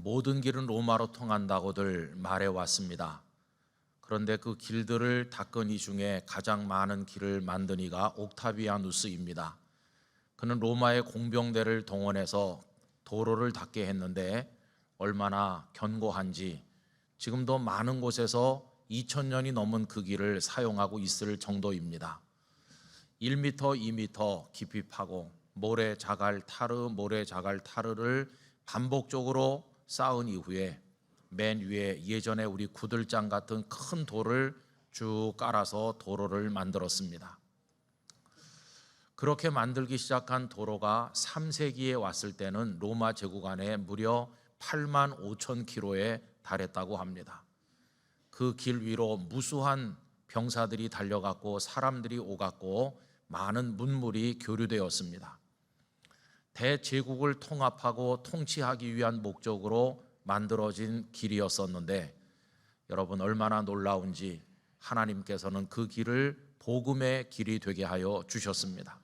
모든 길은 로마로 통한다고들 말해왔습니다. 그런데 그 길들을 닦은 이 중에 가장 많은 길을 만든 이가 옥타비아누스입니다. 그는 로마의 공병대를 동원해서 도로를 닦게 했는데 얼마나 견고한지 지금도 많은 곳에서 2000년이 넘은 그 길을 사용하고 있을 정도입니다. 1m, 2m 깊이 파고 모래자갈타르를 반복적으로 쌓은 이후에 맨 위에 예전에 우리 구들장 같은 큰 돌을 쭉 깔아서 도로를 만들었습니다. 그렇게 만들기 시작한 도로가 3세기에 왔을 때는 로마 제국 안에 무려 8만 5천 킬로에 달했다고 합니다. 그 길 위로 무수한 병사들이 달려갔고 사람들이 오갔고 많은 문물이 교류되었습니다. 대제국을 통합하고 통치하기 위한 목적으로 만들어진 길이었었는데 여러분 얼마나 놀라운지 하나님께서는 그 길을 복음의 길이 되게 하여 주셨습니다.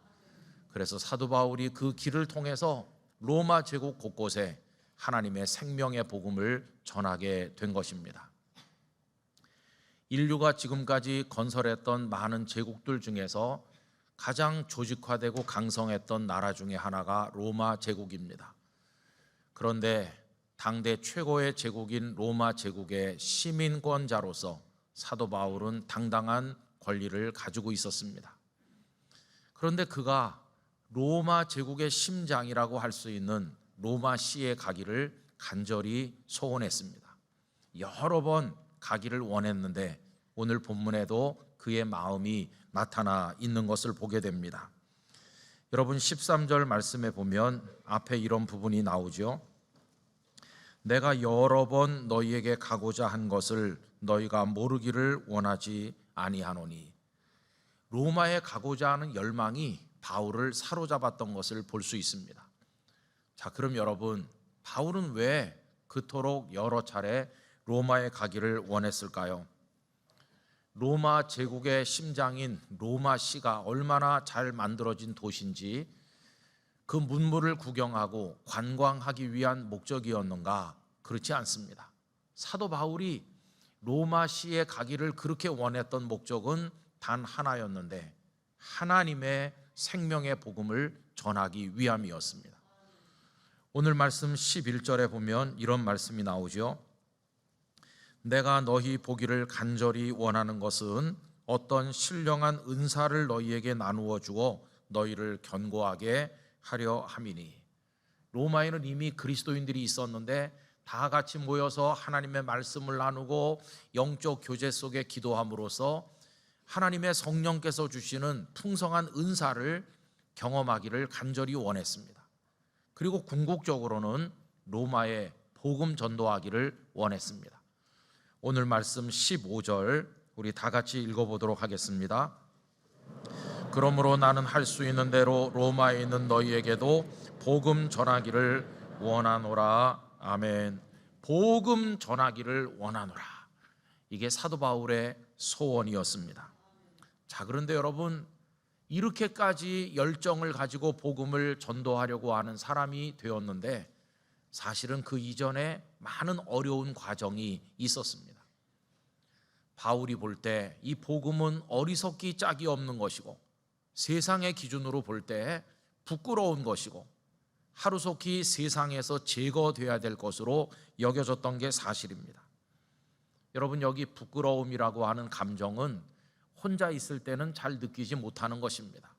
그래서 사도 바울이 그 길을 통해서 로마 제국 곳곳에 하나님의 생명의 복음을 전하게 된 것입니다. 인류가 지금까지 건설했던 많은 제국들 중에서 가장 조직화되고 강성했던 나라 중에 하나가 로마 제국입니다. 그런데 당대 최고의 제국인 로마 제국의 시민권자로서 사도 바울은 당당한 권리를 가지고 있었습니다. 그런데 그가 로마 제국의 심장이라고 할 수 있는 로마시에 가기를 간절히 소원했습니다. 여러 번 가기를 원했는데 오늘 본문에도 그의 마음이 나타나 있는 것을 보게 됩니다. 여러분 13절 말씀에 보면 앞에 이런 부분이 나오죠. 내가 여러 번 너희에게 가고자 한 것을 너희가 모르기를 원하지 아니하노니. 로마에 가고자 하는 열망이 바울을 사로잡았던 것을 볼 수 있습니다. 자, 그럼 여러분 바울은 왜 그토록 여러 차례 로마에 가기를 원했을까요? 로마 제국의 심장인 로마시가 얼마나 잘 만들어진 도시인지 그 문물을 구경하고 관광하기 위한 목적이었는가? 그렇지 않습니다. 사도 바울이 로마시에 가기를 그렇게 원했던 목적은 단 하나였는데 하나님의 생명의 복음을 전하기 위함이었습니다. 오늘 말씀 11절에 보면 이런 말씀이 나오죠. 내가 너희 보기를 간절히 원하는 것은 어떤 신령한 은사를 너희에게 나누어 주어 너희를 견고하게 하려 함이니. 로마에는 이미 그리스도인들이 있었는데 다 같이 모여서 하나님의 말씀을 나누고 영적 교제 속에 기도함으로써 하나님의 성령께서 주시는 풍성한 은사를 경험하기를 간절히 원했습니다. 그리고 궁극적으로는 로마에 복음 전도하기를 원했습니다. 오늘 말씀 15절 우리 다 같이 읽어보도록 하겠습니다. 그러므로 나는 할 수 있는 대로 로마에 있는 너희에게도 복음 전하기를 원하노라. 아멘. 복음 전하기를 원하노라. 이게 사도 바울의 소원이었습니다. 자, 그런데 여러분 이렇게까지 열정을 가지고 복음을 전도하려고 하는 사람이 되었는데 사실은 그 이전에 많은 어려운 과정이 있었습니다. 바울이 볼 때 이 복음은 어리석기 짝이 없는 것이고 세상의 기준으로 볼 때 부끄러운 것이고 하루속히 세상에서 제거돼야 될 것으로 여겨졌던 게 사실입니다. 여러분 여기 부끄러움이라고 하는 감정은 혼자 있을 때는 잘 느끼지 못하는 것입니다.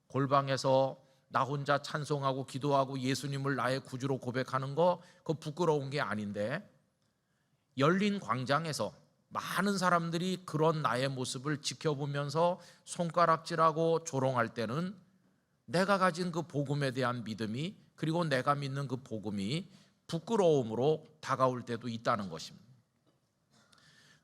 골방에서 나 혼자 찬송하고 기도하고 예수님을 나의 구주로 고백하는 거 그거 부끄러운 게 아닌데 열린 광장에서 많은 사람들이 그런 나의 모습을 지켜보면서 손가락질하고 조롱할 때는 내가 가진 그 복음에 대한 믿음이 그리고 내가 믿는 그 복음이 부끄러움으로 다가올 때도 있다는 것입니다.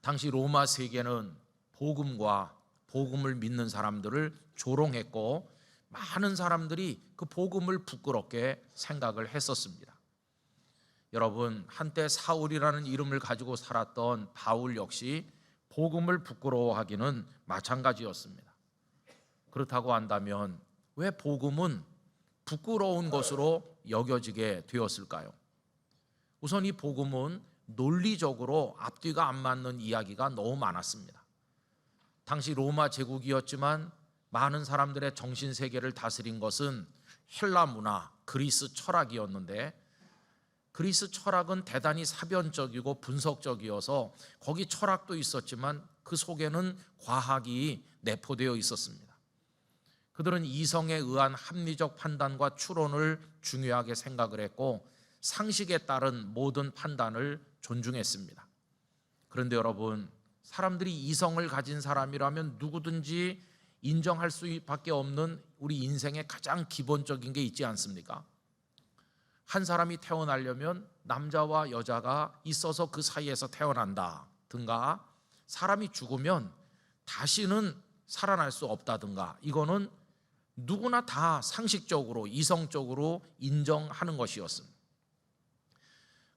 당시 로마 세계는 복음과 복음을 믿는 사람들을 조롱했고 많은 사람들이 그 복음을 부끄럽게 생각을 했었습니다. 여러분 한때 사울이라는 이름을 가지고 살았던 바울 역시 복음을 부끄러워하기는 마찬가지였습니다. 그렇다고 한다면 왜 복음은 부끄러운 것으로 여겨지게 되었을까요? 우선 이 복음은 논리적으로 앞뒤가 안 맞는 이야기가 너무 많았습니다. 당시 로마 제국이었지만 많은 사람들의 정신세계를 다스린 것은 헬라 문화, 그리스 철학이었는데, 그리스 철학은 대단히 사변적이고 분석적이어서 거기 철학도 있었지만 그 속에는 과학이 내포되어 있었습니다. 그들은 이성에 의한 합리적 판단과 추론을 중요하게 생각을 했고 상식에 따른 모든 판단을 존중했습니다. 그런데 여러분, 사람들이 이성을 가진 사람이라면 누구든지 인정할 수밖에 없는 우리 인생의 가장 기본적인 게 있지 않습니까? 한 사람이 태어나려면 남자와 여자가 있어서 그 사이에서 태어난다든가, 사람이 죽으면 다시는 살아날 수 없다든가, 이거는 누구나 다 상식적으로 이성적으로 인정하는 것이었습니다.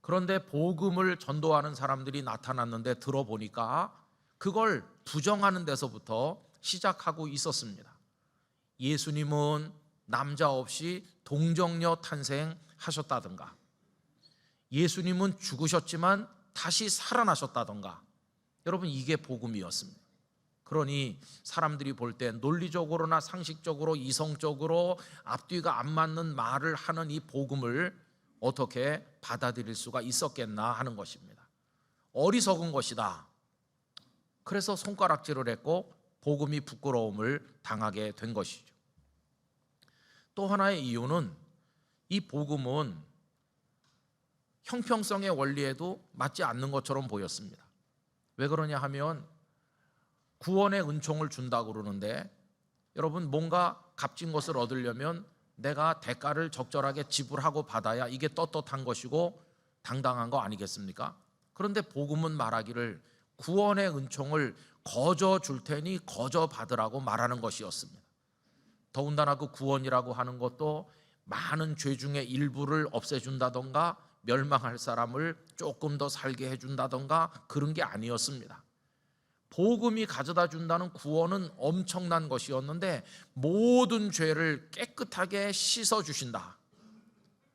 그런데 복음을 전도하는 사람들이 나타났는데 들어보니까 그걸 부정하는 데서부터 시작하고 있었습니다. 예수님은 남자 없이 동정녀 탄생하셨다든가, 예수님은 죽으셨지만 다시 살아나셨다든가, 여러분 이게 복음이었습니다. 그러니 사람들이 볼 때 논리적으로나 상식적으로 이성적으로 앞뒤가 안 맞는 말을 하는 이 복음을 어떻게 받아들일 수가 있었겠나 하는 것입니다. 어리석은 것이다. 그래서 손가락질을 했고 복음이 부끄러움을 당하게 된 것이죠. 또 하나의 이유는 이 복음은 형평성의 원리에도 맞지 않는 것처럼 보였습니다. 왜 그러냐 하면 구원의 은총을 준다고 그러는데, 여러분 뭔가 값진 것을 얻으려면 내가 대가를 적절하게 지불하고 받아야 이게 떳떳한 것이고 당당한 거 아니겠습니까? 그런데 복음은 말하기를 구원의 은총을 거저 줄 테니 거저 받으라고 말하는 것이었습니다. 더군다나 그 구원이라고 하는 것도 많은 죄 중에 일부를 없애준다던가 멸망할 사람을 조금 더 살게 해준다던가 그런 게 아니었습니다. 복음이 가져다 준다는 구원은 엄청난 것이었는데 모든 죄를 깨끗하게 씻어주신다.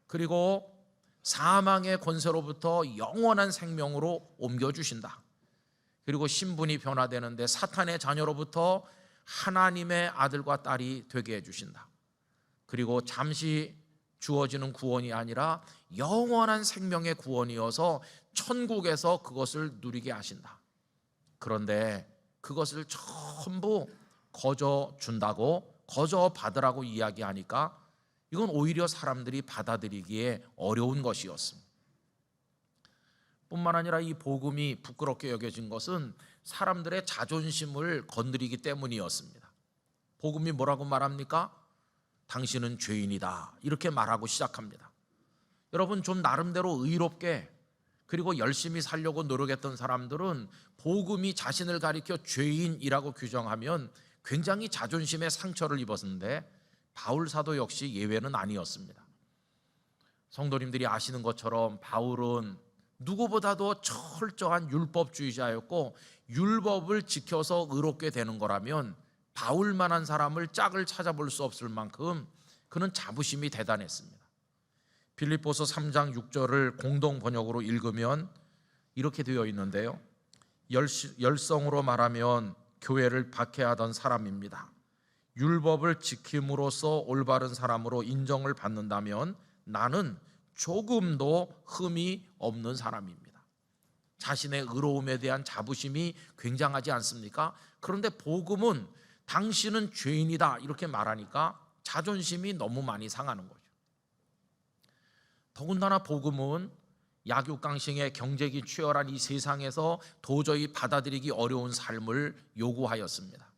그리고 사망의 권세로부터 영원한 생명으로 옮겨주신다. 그리고 신분이 변화되는데 사탄의 자녀로부터 하나님의 아들과 딸이 되게 해주신다. 그리고 잠시 주어지는 구원이 아니라 영원한 생명의 구원이어서 천국에서 그것을 누리게 하신다. 그런데 그것을 전부 거저 준다고, 거저 받으라고 이야기하니까 이건 오히려 사람들이 받아들이기에 어려운 것이었습니다. 뿐만 아니라 이 복음이 부끄럽게 여겨진 것은 사람들의 자존심을 건드리기 때문이었습니다. 복음이 뭐라고 말합니까? 당신은 죄인이다, 이렇게 말하고 시작합니다. 여러분, 좀 나름대로 의롭게 그리고 열심히 살려고 노력했던 사람들은 복음이 자신을 가리켜 죄인이라고 규정하면 굉장히 자존심에 상처를 입었는데 바울 사도 역시 예외는 아니었습니다. 성도님들이 아시는 것처럼 바울은 누구보다도 철저한 율법주의자였고, 율법을 지켜서 의롭게 되는 거라면 바울만한 사람을 짝을 찾아볼 수 없을 만큼 그는 자부심이 대단했습니다. 빌립보서 3장 6절을 공동 번역으로 읽으면 이렇게 되어 있는데요, 열성으로 말하면 교회를 박해하던 사람입니다. 율법을 지킴으로써 올바른 사람으로 인정을 받는다면 나는 조금도 흠이 없는 사람입니다. 자신의 의로움에 대한 자부심이 굉장하지 않습니까? 그런데 복음은 당신은 죄인이다 이렇게 말하니까 자존심이 너무 많이 상하는 거죠. 더군다나 복음은 약육강식의 경쟁이 치열한 이 세상에서 도저히 받아들이기 어려운 삶을 요구하였습니다.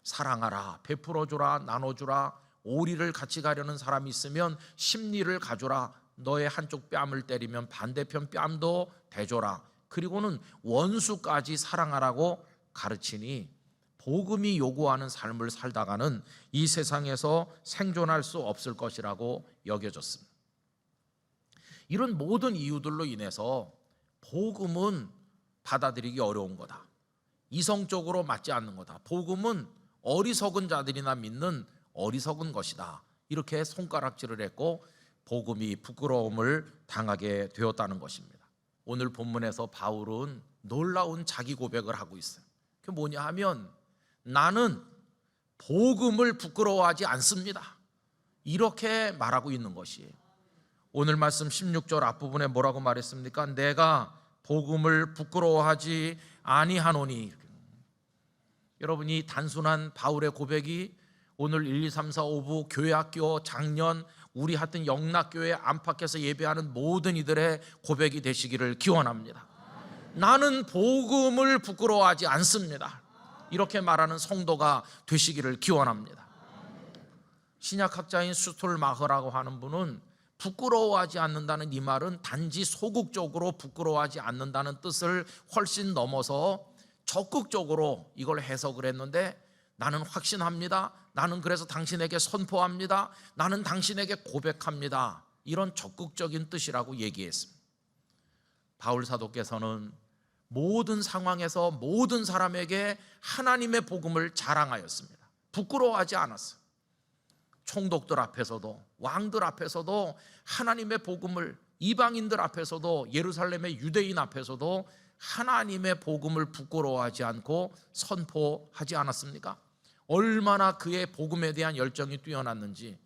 사랑하라, 베풀어주라, 나눠주라, 오리를 같이 가려는 사람이 있으면 십리를 가줘라, 너의 한쪽 뺨을 때리면 반대편 뺨도 대줘라, 그리고는 원수까지 사랑하라고 가르치니 복음이 요구하는 삶을 살다가는 이 세상에서 생존할 수 없을 것이라고 여겨졌습니다. 이런 모든 이유들로 인해서 복음은 받아들이기 어려운 거다, 이성적으로 맞지 않는 거다, 복음은 어리석은 자들이나 믿는 어리석은 것이다, 이렇게 손가락질을 했고 복음이 부끄러움을 당하게 되었다는 것입니다. 오늘 본문에서 바울은 놀라운 자기 고백을 하고 있어요. 그게 뭐냐 하면 나는 복음을 부끄러워하지 않습니다. 이렇게 말하고 있는 것이에요. 오늘 말씀 16절 앞부분에 뭐라고 말했습니까? 내가 복음을 부끄러워하지 아니하노니. 여러분이 단순한 바울의 고백이 오늘 1, 2, 3, 4, 5부 교회학교 작년 우리 하여튼 영락교회 안팎에서 예배하는 모든 이들의 고백이 되시기를 기원합니다. 나는 복음을 부끄러워하지 않습니다. 이렇게 말하는 성도가 되시기를 기원합니다. 신약학자인 슈톨마흐라고 하는 분은 부끄러워하지 않는다는 이 말은 단지 소극적으로 부끄러워하지 않는다는 뜻을 훨씬 넘어서 적극적으로 이걸 해석을 했는데, 나는 확신합니다, 나는 그래서 당신에게 선포합니다, 나는 당신에게 고백합니다, 이런 적극적인 뜻이라고 얘기했습니다. 바울 사도께서는 모든 상황에서 모든 사람에게 하나님의 복음을 자랑하였습니다. 부끄러워하지 않았어요. 총독들 앞에서도 왕들 앞에서도 하나님의 복음을, 이방인들 앞에서도 예루살렘의 유대인 앞에서도 하나님의 복음을 부끄러워하지 않고 선포하지 않았습니까? 얼마나 그의 복음에 대한 열정이 뛰어났는지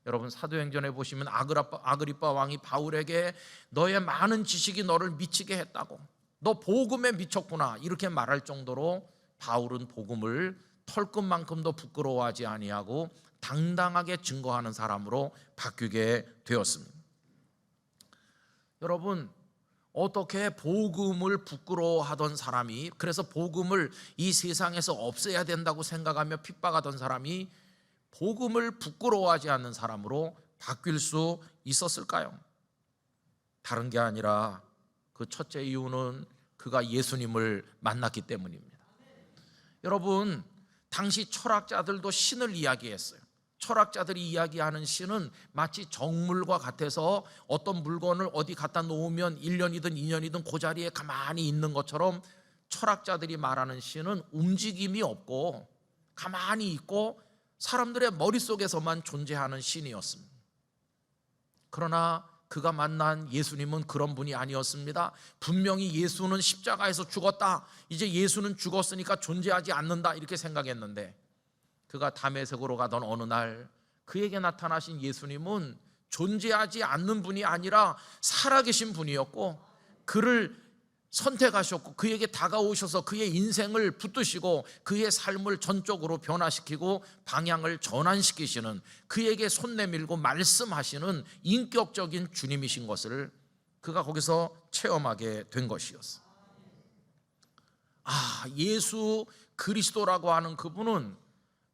여러분 사도행전에 보시면 아그리빠 왕이 바울에게 너의 많은 지식이 너를 미치게 했다고, 너 복음에 미쳤구나, 이렇게 말할 정도로 바울은 복음을 털끝만큼도 부끄러워하지 아니하고 당당하게 증거하는 사람으로 바뀌게 되었습니다. 여러분, 어떻게 복음을 부끄러워하던 사람이, 그래서 복음을 이 세상에서 없애야 된다고 생각하며 핍박하던 사람이 복음을 부끄러워하지 않는 사람으로 바뀔 수 있었을까요? 다른 게 아니라 그 첫째 이유는 그가 예수님을 만났기 때문입니다. 여러분, 당시 철학자들도 신을 이야기했어요. 철학자들이 이야기하는 신은 마치 정물과 같아서 어떤 물건을 어디 갖다 놓으면 1년이든 2년이든 그 자리에 가만히 있는 것처럼 철학자들이 말하는 신은 움직임이 없고 가만히 있고 사람들의 머릿속에서만 존재하는 신이었습니다. 그러나 그가 만난 예수님은 그런 분이 아니었습니다. 분명히 예수는 십자가에서 죽었다, 이제 예수는 죽었으니까 존재하지 않는다, 이렇게 생각했는데 그가 다메섹으로 가던 어느 날 그에게 나타나신 예수님은 존재하지 않는 분이 아니라 살아계신 분이었고, 그를 선택하셨고 그에게 다가오셔서 그의 인생을 붙드시고 그의 삶을 전적으로 변화시키고 방향을 전환시키시는, 그에게 손 내밀고 말씀하시는 인격적인 주님이신 것을 그가 거기서 체험하게 된 것이었어. 예수 그리스도라고 하는 그분은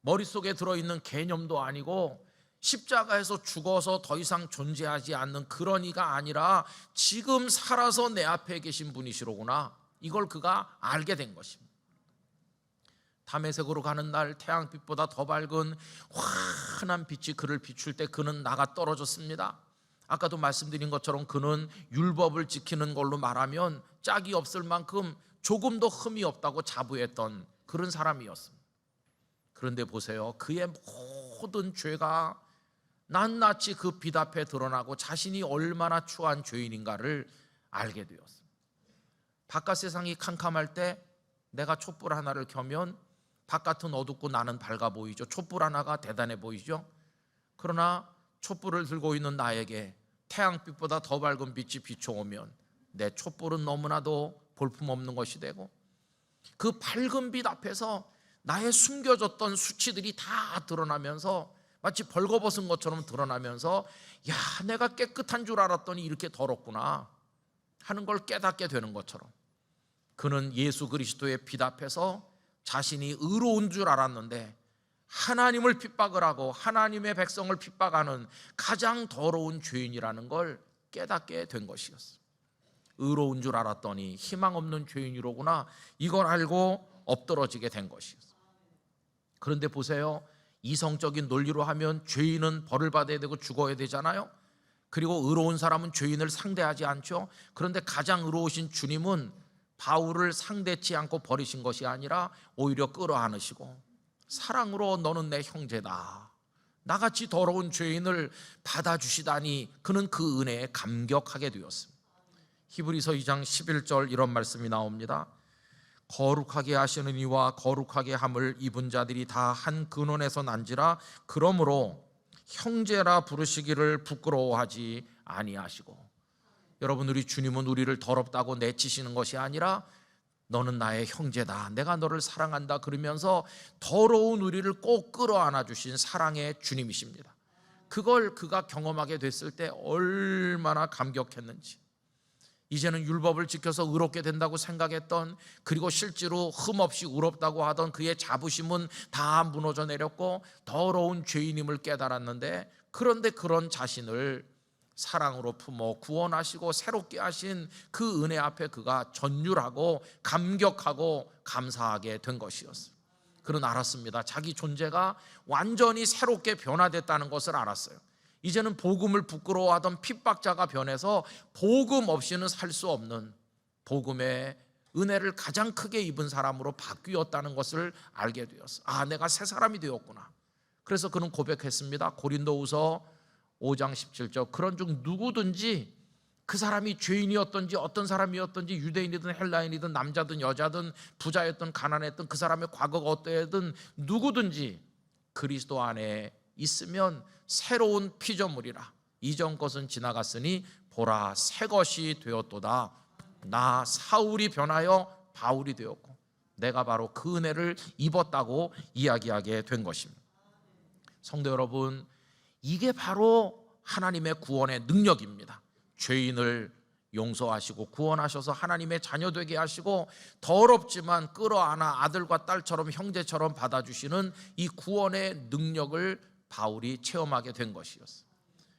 머릿속에 들어있는 개념도 아니고 십자가에서 죽어서 더 이상 존재하지 않는 그런 이가 아니라 지금 살아서 내 앞에 계신 분이시로구나, 이걸 그가 알게 된 것입니다. 다메섹으로 가는 날 태양빛보다 더 밝은 환한 빛이 그를 비출 때 그는 나가 떨어졌습니다. 아까도 말씀드린 것처럼 그는 율법을 지키는 걸로 말하면 짝이 없을 만큼 조금도 흠이 없다고 자부했던 그런 사람이었습니다. 그런데 보세요, 그의 모든 죄가 낱낱이 그 빛 앞에 드러나고 자신이 얼마나 추한 죄인인가를 알게 되었습니다. 바깥 세상이 캄캄할 때 내가 촛불 하나를 켜면 바깥은 어둡고 나는 밝아 보이죠. 촛불 하나가 대단해 보이죠. 그러나 촛불을 들고 있는 나에게 태양빛보다 더 밝은 빛이 비춰오면 내 촛불은 너무나도 볼품없는 것이 되고, 그 밝은 빛 앞에서 나의 숨겨졌던 수치들이 다 드러나면서 마치 벌거벗은 것처럼 드러나면서 야, 내가 깨끗한 줄 알았더니 이렇게 더럽구나 하는 걸 깨닫게 되는 것처럼, 그는 예수 그리스도의 빛 앞에서 자신이 의로운 줄 알았는데 하나님을 핍박을 하고 하나님의 백성을 핍박하는 가장 더러운 죄인이라는 걸 깨닫게 된 것이었어요. 의로운 줄 알았더니 희망 없는 죄인이로구나, 이걸 알고 엎드러지게 된 것이었어요. 그런데 보세요, 이성적인 논리로 하면 죄인은 벌을 받아야 되고 죽어야 되잖아요. 그리고 의로운 사람은 죄인을 상대하지 않죠. 그런데 가장 의로우신 주님은 바울을 상대치 않고 버리신 것이 아니라 오히려 끌어안으시고 사랑으로 너는 내 형제다, 나같이 더러운 죄인을 받아주시다니 그는 그 은혜에 감격하게 되었습니다. 히브리서 2장 11절 이런 말씀이 나옵니다. 거룩하게 하시는 이와 거룩하게 함을 입은 자들이 다 한 근원에서 난지라. 그러므로 형제라 부르시기를 부끄러워하지 아니하시고. 여러분, 우리 주님은 우리를 더럽다고 내치시는 것이 아니라 너는 나의 형제다, 내가 너를 사랑한다 그러면서 더러운 우리를 꼭 끌어안아 주신 사랑의 주님이십니다. 그걸 그가 경험하게 됐을 때 얼마나 감격했는지. 이제는 율법을 지켜서 의롭게 된다고 생각했던, 그리고 실제로 흠없이 의롭다고 하던 그의 자부심은 다 무너져 내렸고 더러운 죄인임을 깨달았는데, 그런데 그런 자신을 사랑으로 품어 구원하시고 새롭게 하신 그 은혜 앞에 그가 전율하고 감격하고 감사하게 된 것이었어요. 그는 알았습니다. 자기 존재가 완전히 새롭게 변화됐다는 것을 알았어요. 이제는 복음을 부끄러워하던 핍박자가 변해서 복음 없이는 살 수 없는, 복음의 은혜를 가장 크게 입은 사람으로 바뀌었다는 것을 알게 되었어요. 아, 내가 새 사람이 되었구나. 그래서 그는 고백했습니다. 고린도후서 5장 17절, 그런 중 누구든지 그 사람이 죄인이었든지 어떤 사람이었든지, 유대인이든 헬라인이든 남자든 여자든 부자였든 가난했든 그 사람의 과거가 어떠하든 누구든지 그리스도 안에 있으면 새로운 피조물이라. 이전 것은 지나갔으니 보라 새 것이 되었도다. 나 사울이 변하여 바울이 되었고 내가 바로 그 은혜를 입었다고 이야기하게 된 것입니다. 성도 여러분, 이게 바로 하나님의 구원의 능력입니다. 죄인을 용서하시고 구원하셔서 하나님의 자녀 되게 하시고 더럽지만 끌어안아 아들과 딸처럼 형제처럼 받아주시는 이 구원의 능력을 바울이 체험하게 된 것이었어요.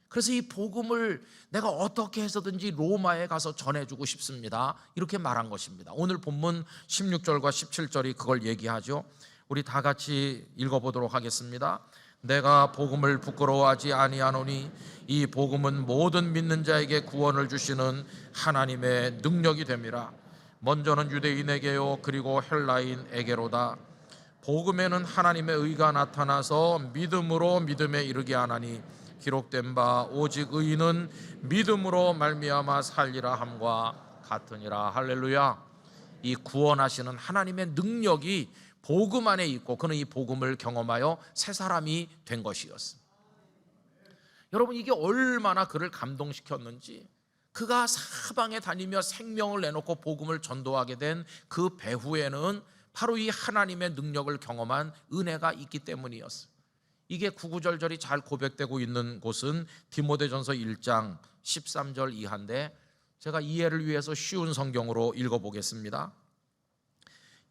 그래서 이 복음을 내가 어떻게 해서든지 로마에 가서 전해주고 싶습니다, 이렇게 말한 것입니다. 오늘 본문 16절과 17절이 그걸 얘기하죠. 우리 다 같이 읽어보도록 하겠습니다. 내가 복음을 부끄러워하지 아니하노니 이 복음은 모든 믿는 자에게 구원을 주시는 하나님의 능력이 됨이라. 먼저는 유대인에게요 그리고 헬라인에게로다. 복음에는 하나님의 의가 나타나서 믿음으로 믿음에 이르게 하나니 기록된 바 오직 의인은 믿음으로 말미암아 살리라 함과 같으니라. 할렐루야. 이 구원하시는 하나님의 능력이 복음 안에 있고 그는 이 복음을 경험하여 새 사람이 된 것이었습니다. 여러분, 이게 얼마나 그를 감동시켰는지, 그가 사방에 다니며 생명을 내놓고 복음을 전도하게 된 그 배후에는 바로 이 하나님의 능력을 경험한 은혜가 있기 때문이었어요. 이게 구구절절이 잘 고백되고 있는 곳은 디모데전서 1장 13절 이하인데, 제가 이해를 위해서 쉬운 성경으로 읽어보겠습니다.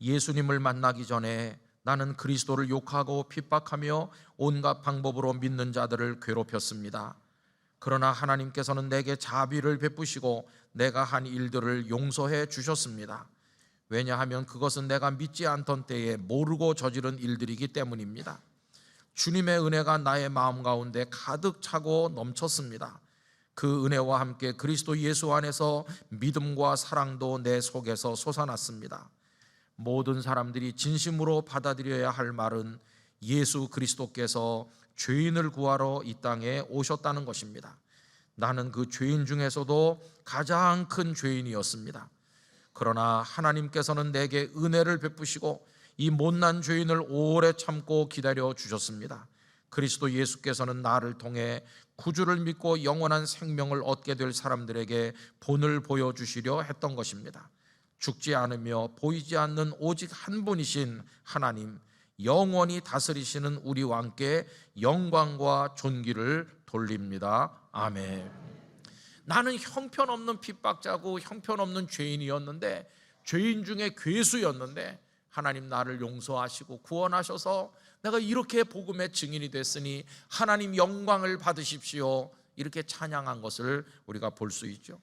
예수님을 만나기 전에 나는 그리스도를 욕하고 핍박하며 온갖 방법으로 믿는 자들을 괴롭혔습니다. 그러나 하나님께서는 내게 자비를 베푸시고 내가 한 일들을 용서해 주셨습니다. 왜냐하면 그것은 내가 믿지 않던 때에 모르고 저지른 일들이기 때문입니다. 주님의 은혜가 나의 마음 가운데 가득 차고 넘쳤습니다. 그 은혜와 함께 그리스도 예수 안에서 믿음과 사랑도 내 속에서 솟아났습니다. 모든 사람들이 진심으로 받아들여야 할 말은 예수 그리스도께서 죄인을 구하러 이 땅에 오셨다는 것입니다. 나는 그 죄인 중에서도 가장 큰 죄인이었습니다. 그러나 하나님께서는 내게 은혜를 베푸시고 이 못난 죄인을 오래 참고 기다려 주셨습니다. 그리스도 예수께서는 나를 통해 구주를 믿고 영원한 생명을 얻게 될 사람들에게 본을 보여주시려 했던 것입니다. 죽지 않으며 보이지 않는 오직 한 분이신 하나님, 영원히 다스리시는 우리 왕께 영광과 존귀를 돌립니다. 아멘. 나는 형편없는 핍박자고 형편없는 죄인이었는데, 죄인 중에 괴수였는데 하나님 나를 용서하시고 구원하셔서 내가 이렇게 복음의 증인이 됐으니 하나님 영광을 받으십시오, 이렇게 찬양한 것을 우리가 볼 수 있죠.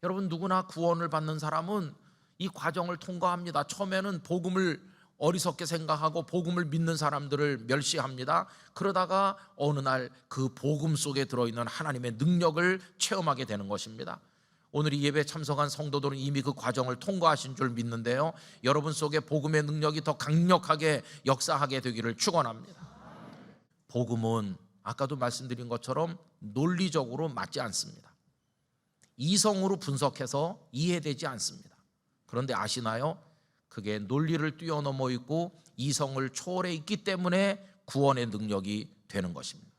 여러분, 누구나 구원을 받는 사람은 이 과정을 통과합니다. 처음에는 복음을 어리석게 생각하고 복음을 믿는 사람들을 멸시합니다. 그러다가 어느 날 그 복음 속에 들어있는 하나님의 능력을 체험하게 되는 것입니다. 오늘 이 예배에 참석한 성도들은 이미 그 과정을 통과하신 줄 믿는데요, 여러분 속에 복음의 능력이 더 강력하게 역사하게 되기를 축원합니다. 복음은 아까도 말씀드린 것처럼 논리적으로 맞지 않습니다. 이성으로 분석해서 이해되지 않습니다. 그런데 아시나요? 그게 논리를 뛰어넘어 있고 이성을 초월해 있기 때문에 구원의 능력이 되는 것입니다.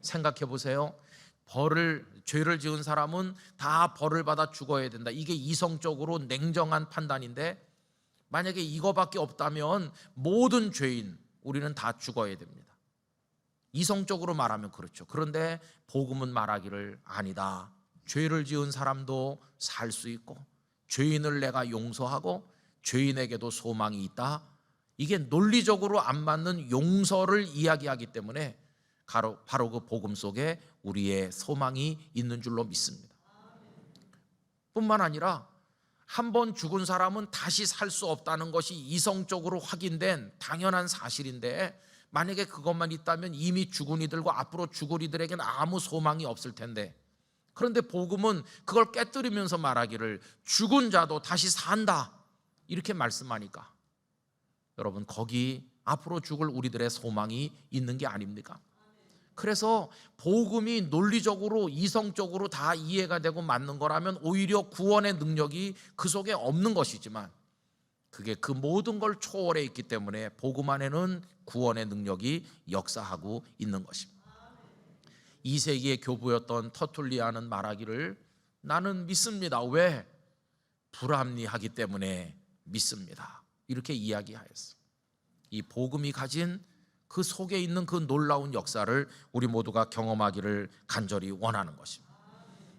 생각해 보세요. 죄를 지은 사람은 다 벌을 받아 죽어야 된다. 이게 이성적으로 냉정한 판단인데, 만약에 이거밖에 없다면 모든 죄인 우리는 다 죽어야 됩니다. 이성적으로 말하면 그렇죠. 그런데 복음은 말하기를 아니다. 죄를 지은 사람도 살 수 있고 죄인을 내가 용서하고 죄인에게도 소망이 있다. 이게 논리적으로 안 맞는 용서를 이야기하기 때문에 바로 그 복음 속에 우리의 소망이 있는 줄로 믿습니다. 뿐만 아니라 한 번 죽은 사람은 다시 살 수 없다는 것이 이성적으로 확인된 당연한 사실인데, 만약에 그것만 있다면 이미 죽은 이들과 앞으로 죽을 이들에게는 아무 소망이 없을 텐데, 그런데 복음은 그걸 깨뜨리면서 말하기를 죽은 자도 다시 산다 이렇게 말씀하니까, 여러분 거기 앞으로 죽을 우리들의 소망이 있는 게 아닙니까? 그래서 복음이 논리적으로 이성적으로 다 이해가 되고 맞는 거라면 오히려 구원의 능력이 그 속에 없는 것이지만, 그게 그 모든 걸 초월해 있기 때문에 복음 안에는 구원의 능력이 역사하고 있는 것입니다. 2세기의 교부였던 터툴리아는 말하기를 나는 믿습니다. 왜? 불합리하기 때문에 믿습니다. 이렇게 이야기하였어요. 이 복음이 가진 그 속에 있는 그 놀라운 역사를 우리 모두가 경험하기를 간절히 원하는 것입니다.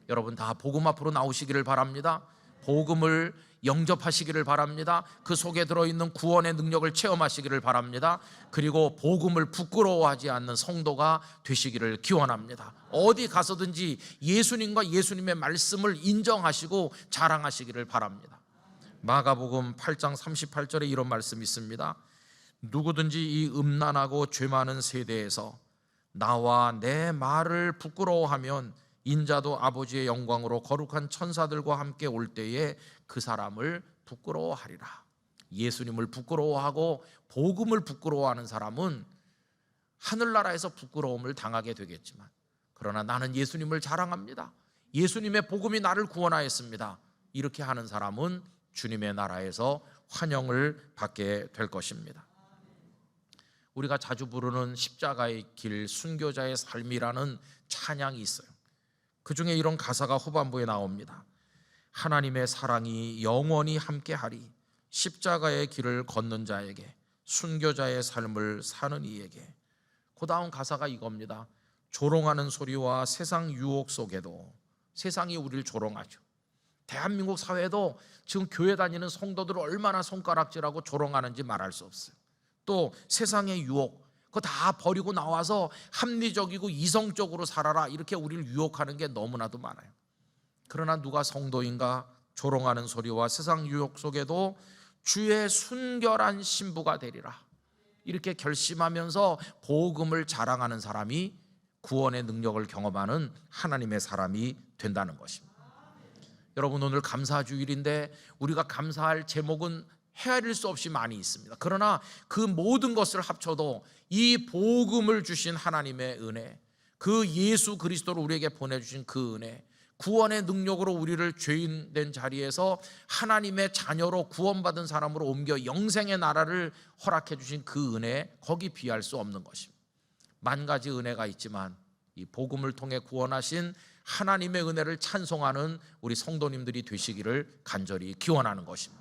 여러분 다 복음 앞으로 나오시기를 바랍니다. 복음을 영접하시기를 바랍니다. 그 속에 들어있는 구원의 능력을 체험하시기를 바랍니다. 그리고 복음을 부끄러워하지 않는 성도가 되시기를 기원합니다. 어디 가서든지 예수님과 예수님의 말씀을 인정하시고 자랑하시기를 바랍니다. 마가복음 8장 38절에 이런 말씀이 있습니다. 누구든지 이 음란하고 죄 많은 세대에서 나와 내 말을 부끄러워하면 인자도 아버지의 영광으로 거룩한 천사들과 함께 올 때에 그 사람을 부끄러워하리라. 예수님을 부끄러워하고 복음을 부끄러워하는 사람은 하늘나라에서 부끄러움을 당하게 되겠지만, 그러나 나는 예수님을 자랑합니다. 예수님의 복음이 나를 구원하였습니다. 이렇게 하는 사람은 주님의 나라에서 환영을 받게 될 것입니다. 우리가 자주 부르는 십자가의 길, 순교자의 삶이라는 찬양이 있어요. 그 중에 이런 가사가 후반부에 나옵니다. 하나님의 사랑이 영원히 함께하리. 십자가의 길을 걷는 자에게, 순교자의 삶을 사는 이에게. 그 다음 가사가 이겁니다. 조롱하는 소리와 세상 유혹 속에도, 세상이 우리를 조롱하죠. 대한민국 사회도 지금 교회 다니는 성도들을 얼마나 손가락질하고 조롱하는지 말할 수 없어요. 또 세상의 유혹, 그거 다 버리고 나와서 합리적이고 이성적으로 살아라 이렇게 우리를 유혹하는 게 너무나도 많아요. 그러나 누가 성도인가? 조롱하는 소리와 세상 유혹 속에도 주의 순결한 신부가 되리라 이렇게 결심하면서 복음을 자랑하는 사람이 구원의 능력을 경험하는 하나님의 사람이 된다는 것입니다. 여러분 오늘 감사주일인데 우리가 감사할 제목은 헤아릴 수 없이 많이 있습니다. 그러나 그 모든 것을 합쳐도 이 복음을 주신 하나님의 은혜, 그 예수 그리스도를 우리에게 보내주신 그 은혜, 구원의 능력으로 우리를 죄인 된 자리에서 하나님의 자녀로 구원받은 사람으로 옮겨 영생의 나라를 허락해 주신 그 은혜, 거기 비할 수 없는 것입니다. 만 가지 은혜가 있지만 이 복음을 통해 구원하신 하나님의 은혜를 찬송하는 우리 성도님들이 되시기를 간절히 기원하는 것입니다.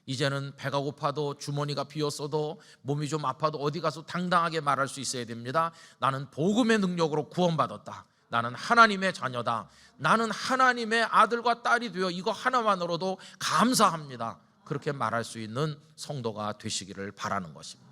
이제는 배가 고파도 주머니가 비었어도 몸이 좀 아파도 어디 가서 당당하게 말할 수 있어야 됩니다. 나는 복음의 능력으로 구원받았다. 나는 하나님의 자녀다. 나는 하나님의 아들과 딸이 되어 이거 하나만으로도 감사합니다. 그렇게 말할 수 있는 성도가 되시기를 바라는 것입니다.